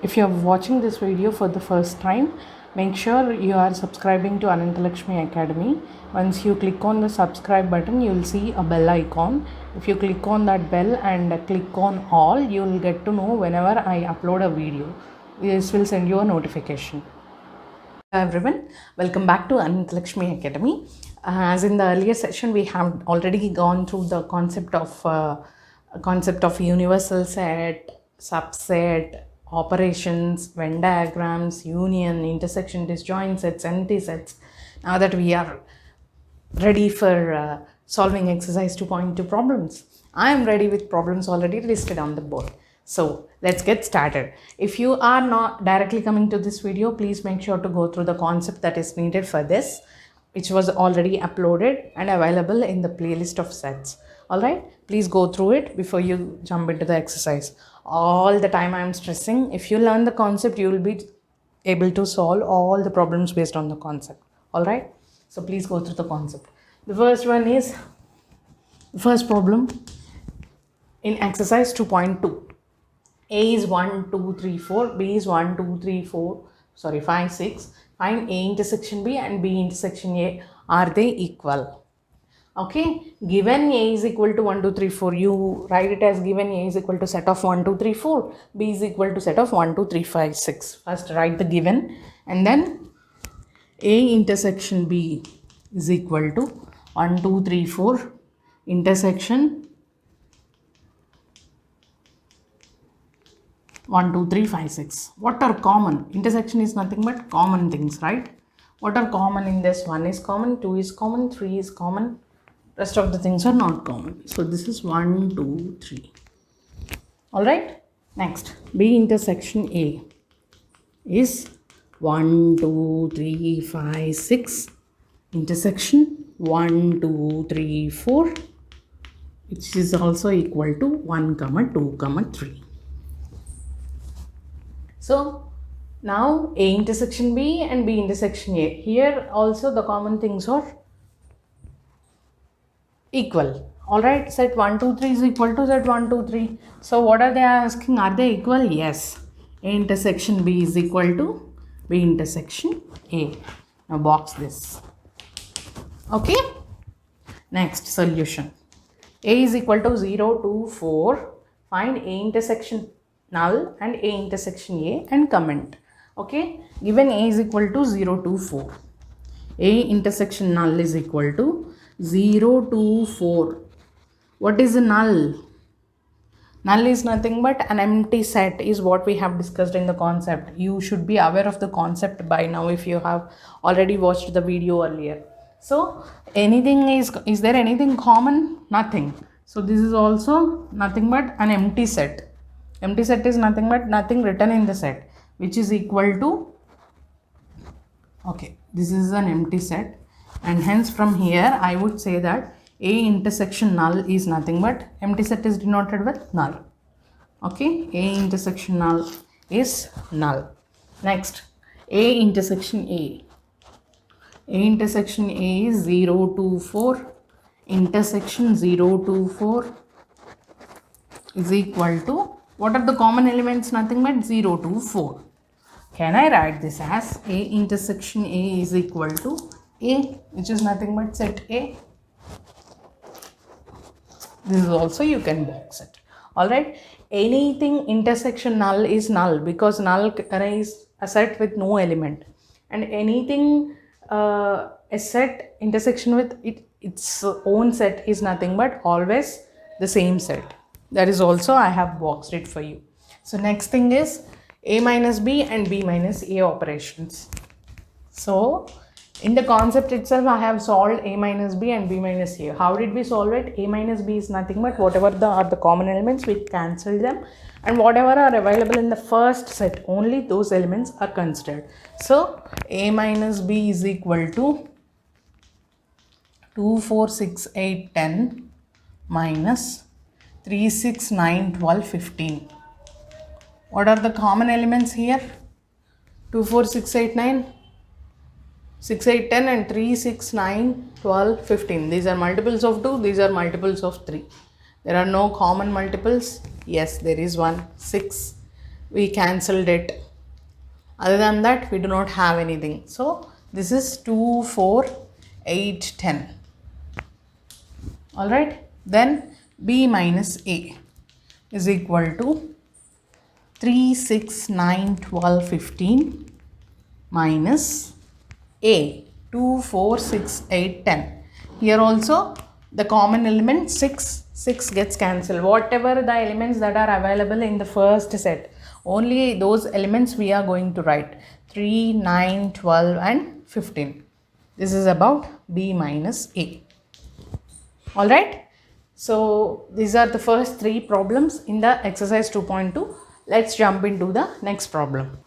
If you are watching this video for the first time, make sure you are subscribing to Anantalakshmi Academy. Once you click on the subscribe button, you will see a bell icon. If you click on that bell and click on all, you will get to know whenever I upload a video. This will send you a notification. Hello everyone, welcome back to Anantalakshmi Academy. As in the earlier session, we have already gone through the concept of universal set, subset, operations, Venn diagrams, union, intersection, disjoint sets, entity sets. Now that we are ready for solving exercise 2.2 problems. I am ready with problems already listed on the board. So let's get started. If you are not directly coming to this video, please make sure to go through the concept that is needed for this, which was already uploaded and available in the playlist of sets. Alright, please go through it before you jump into the exercise. All the time I am stressing, if you learn the concept, you will be able to solve all the problems based on the concept. Alright, so please go through the concept. The first one is, first problem in exercise 2.2. A is 1, 2, 3, 4, B is 1, 2, 3, 4, 5, 6. Find A intersection B and B intersection A. Are they equal? Okay, given A is equal to 1, 2, 3, 4, you write it as given A is equal to set of 1, 2, 3, 4, B is equal to set of 1, 2, 3, 5, 6. First write the given and then A intersection B is equal to 1, 2, 3, 4 intersection 1, 2, 3, 5, 6. What are common? Intersection is nothing but common things, right? What are common in this? 1 is common, 2 is common, 3 is common. Rest of the things are not common. So this is 1, 2, 3. Alright? Next, B intersection A is 1, 2, 3, 5, 6. Intersection 1, 2, 3, 4. Which is also equal to 1, 2, 3. So now A intersection B and B intersection A. Here also the common things are equal. Alright, set 1, 2, 3 is equal to set 1, 2, 3. So what are they asking? Are they equal? Yes. A intersection B is equal to B intersection A. Now box this. Okay. Next solution. A is equal to 0, 2, 4. Find A intersection null and A intersection A and comment. Okay, given A is equal to 0, 2, 4. A intersection null is equal to 0, 2, 4. What is a null? Null is nothing but an empty set is what we have discussed in the concept. You should be aware of the concept by now if you have already watched the video earlier. So anything is there anything common? Nothing. So this is also nothing but an empty set. Empty set is nothing but nothing written in the set, which is equal to, okay, this is an empty set, and hence from here I would say that A intersection null is nothing but empty set is denoted with null. Okay, A intersection null is null. Next, A intersection A. A intersection A is 0, 2, 4. Intersection 0, 2, 4 is equal to, what are the common elements? Nothing but 0, 2, 4. Can I write this as A intersection A is equal to A, which is nothing but set A. This is also you can box it. Alright. Anything intersection null is null because null is a set with no element. And anything a set intersection with its own set is nothing but always the same set. That is also I have boxed it for you. So next thing is A minus B and B minus A operations. So in the concept itself I have solved A minus B and B minus A. How did we solve it? A minus B is nothing but whatever are the common elements, we cancel them, and whatever are available in the first set, only those elements are considered. So A minus B is equal to 2, 4, 6, 8, 10 minus 3, 6, 9, 12, 15. What are the common elements here? 2, 4, 6, 8, 9. 6, 8, 10 and 3, 6, 9, 12, 15. These are multiples of 2. These are multiples of 3. There are no common multiples. Yes, there is one. 6. we cancelled it. Other than that, we do not have anything. So this is 2, 4, 8, 10. Alright, then B minus A is equal to 3, 6, 9, 12, 15 minus A 2, 4, 6, 8, 10. Here also the common element 6 gets cancelled. Whatever the elements that are available in the first set, only those elements we are going to write. 3, 9, 12 and 15. This is about B minus A. Alright. So these are the first 3 problems in the exercise 2.2. Let's jump into the next problem.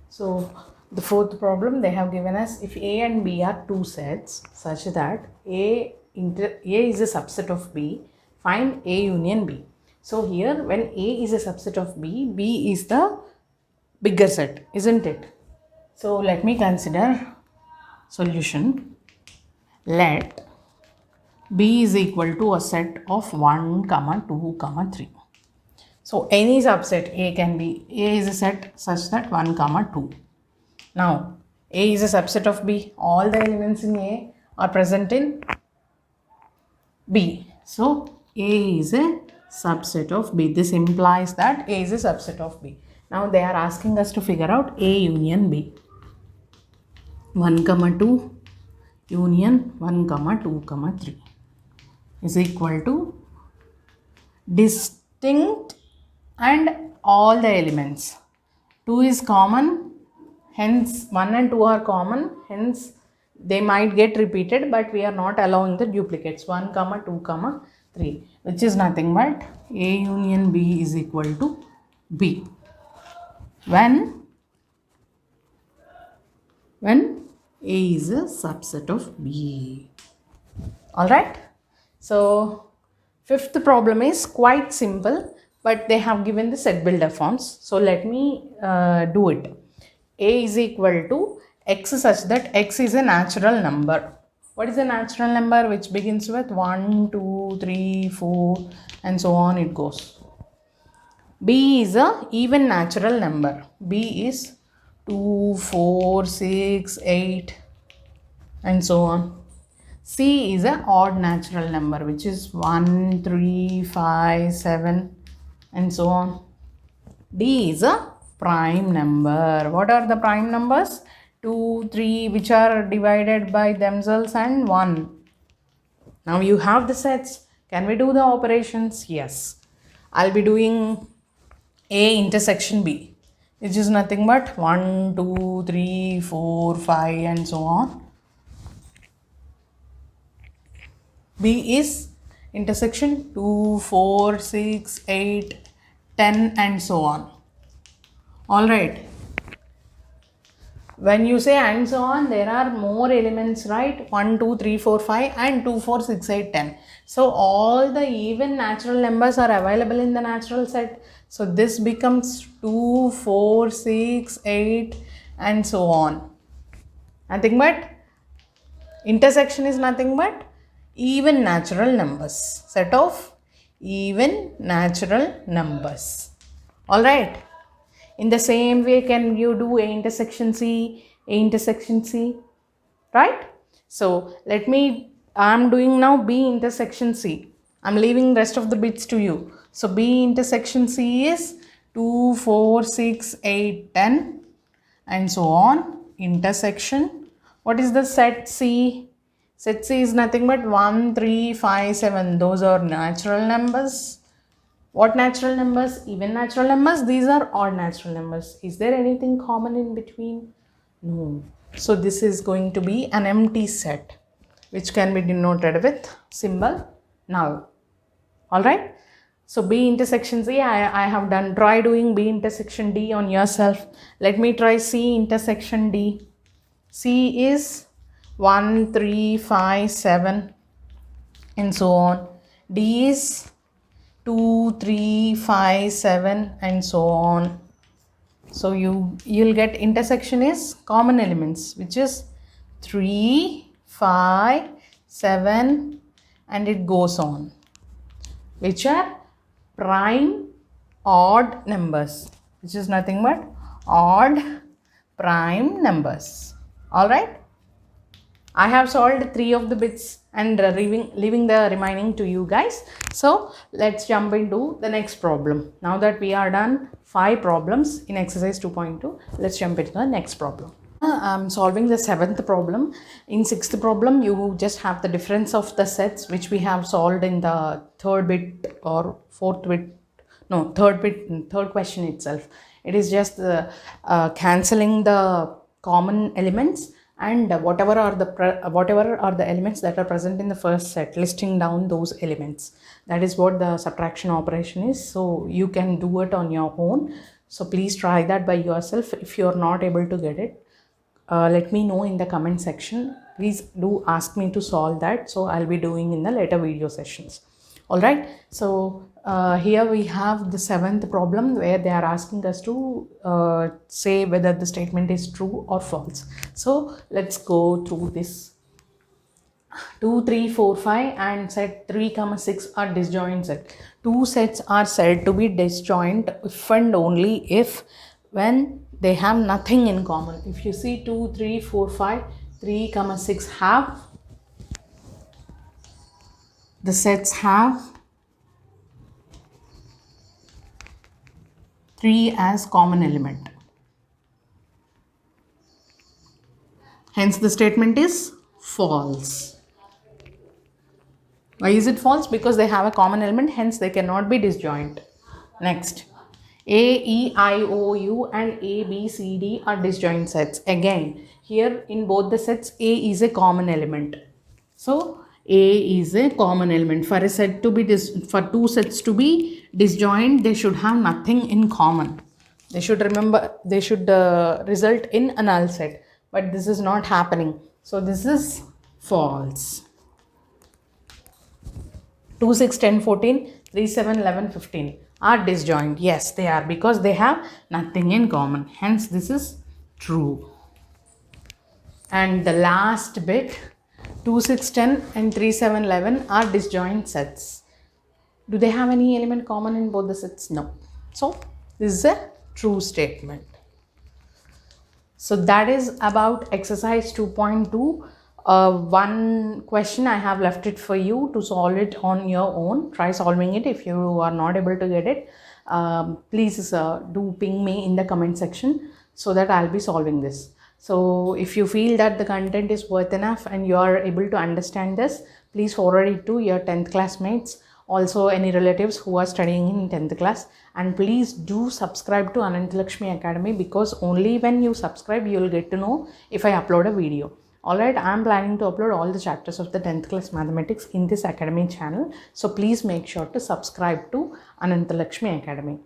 So the fourth problem, they have given us if A and B are 2 sets such that A is a subset of B, find A union B. So here when A is a subset of B, B is the bigger set, isn't it? So let me consider solution. Let B is equal to a set of 1, 2, 3. So any subset A can be, A is a set such that 1, 2. Now A is a subset of B. All the elements in A are present in B. So A is a subset of B. This implies that A is a subset of B. Now they are asking us to figure out A union B. 1, 2 union 1, 2, 3 is equal to distinct and all the elements. 2 is common, hence 1 and 2 are common, hence they might get repeated, but we are not allowing the duplicates. 1, 2, 3, which is nothing but A union B is equal to B. When A is a subset of B. Alright. So fifth problem is quite simple, but they have given the set builder forms. So let me do it. A is equal to x such that x is a natural number. What is a natural number? Which begins with 1, 2, 3, 4 and so on it goes. B is a even natural number. B is 2, 4, 6, 8 and so on. C is an odd natural number, which is 1, 3, 5, 7 and so on. D is a prime number. What are the prime numbers? 2, 3 which are divided by themselves and 1. Now you have the sets. Can we do the operations? Yes. I'll be doing A intersection B, which is nothing but 1, 2, 3, 4, 5 and so on. B is intersection 2, 4, 6, 8, 10 and so on. Alright. When you say and so on, there are more elements, right? 1, 2, 3, 4, 5 and 2, 4, 6, 8, 10. So all the even natural numbers are available in the natural set. So this becomes 2, 4, 6, 8 and so on. Nothing but intersection is nothing but even natural numbers. Set of even natural numbers. Alright. In the same way, can you do A intersection C, A intersection C, right? So I'm doing now B intersection C. I'm leaving rest of the bits to you. So B intersection C is 2, 4, 6, 8, 10 and so on. Intersection. What is the set C? Set C is nothing but 1, 3, 5, 7. Those are natural numbers. What natural numbers? Even natural numbers. These are odd natural numbers. Is there anything common in between? No. So this is going to be an empty set, which can be denoted with symbol null. Alright. So B intersection C, I have done. Try doing B intersection D on yourself. Let me try C intersection D. C is 1, 3, 5, 7 and so on. D is 2, 3, 5, 7 and so on. So you'll get intersection is common elements, which is 3, 5, 7 and it goes on, which are prime odd numbers. which is nothing but odd prime numbers. All right. I have solved 3 of the bits and leaving the remaining to you guys. So let's jump into the next problem. Now that we are done 5 problems in exercise 2.2, let's jump into the next problem. I'm solving the 7th problem. In 6th problem, you just have the difference of the sets which we have solved in the third bit or fourth bit. No, third question itself. It is just cancelling the common elements and whatever are the elements that are present in the first set, listing down those elements. That is what the subtraction operation is. So you can do it on your own. So please try that by yourself. If you are not able to get it, let me know in the comment section. Please do ask me to solve that, so I'll be doing in the later video sessions. All right, so here we have the 7th problem where they are asking us to say whether the statement is true or false. So let's go through this. 2, 3, 4, 5 and set 3, 6 are disjoint set. Two sets are said to be disjoint if and only if when they have nothing in common. If you see 2, 3, 4, 5, 3, 6 have, the sets have 3 as common element. Hence the statement is false. Why is it false? Because they have a common element, hence they cannot be disjoint. Next, A, E, I, O, U and A, B, C, D are disjoint sets. Again, here in both the sets, A is a common element. So, A is a common element. For a set to be for two sets to be disjoint, they should have nothing in common. They should result in a null set. But this is not happening. So, this is false. 2, 6, 10, 14, 3, 7, 11, 15 are disjoint. Yes, they are, because they have nothing in common. Hence, this is true. And the last bit, 2, 6, 10 and 3, 7, 11 are disjoint sets. Do they have any element common in both the sets? No. So, this is a true statement. So, that is about exercise 2.2. One question I have left it for you to solve it on your own. Try solving it. If you are not able to get it, please do ping me in the comment section so that I'll be solving this. So if you feel that the content is worth enough and you are able to understand this, please forward it to your 10th classmates, also any relatives who are studying in 10th class. And please do subscribe to Anantalakshmi Academy, because only when you subscribe you will get to know if I upload a video. Alright, I am planning to upload all the chapters of the 10th class mathematics in this academy channel. So please make sure to subscribe to Anantalakshmi Academy.